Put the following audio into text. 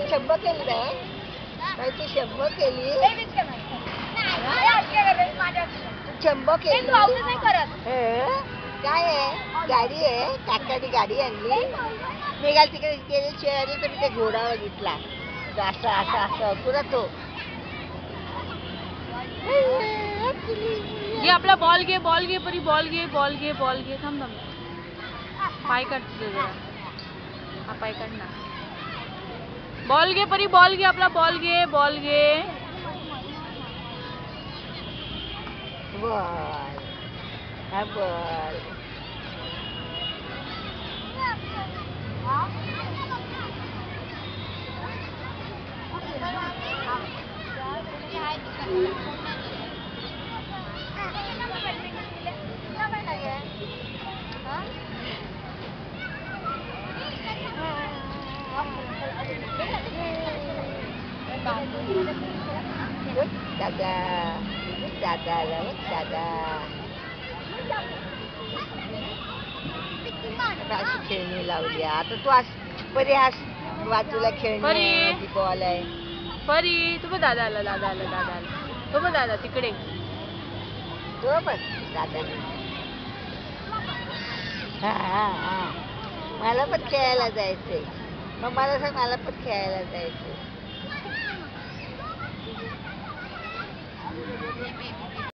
शंभर केली नाही काय ती शंभर केली शंभर केली काय आहे गाडी आहे काकाने गाडी आणली मेघाल तिकडे गेले शेळाले तर मी त्या घोडा बघितला असं असं असं पुरा तो घे आपला बॉल घे परी बॉल घे थांब थांब पाय काढ तुझे जरा हा पाय काढ ना बॉल घे परी बॉल घे आपला बॉल घे बॉल हा बॉल दादा दादा दादा अशी खेळणी लावली आता तू परी हा बाजूला खेळणी बॉल आहे परी तू बघ दादा आला तो बघ दादा तिकडे तो बघ दादा हा मला पण खेळायला जायचंय मग मला सांग मला पण खेळायला जायचंय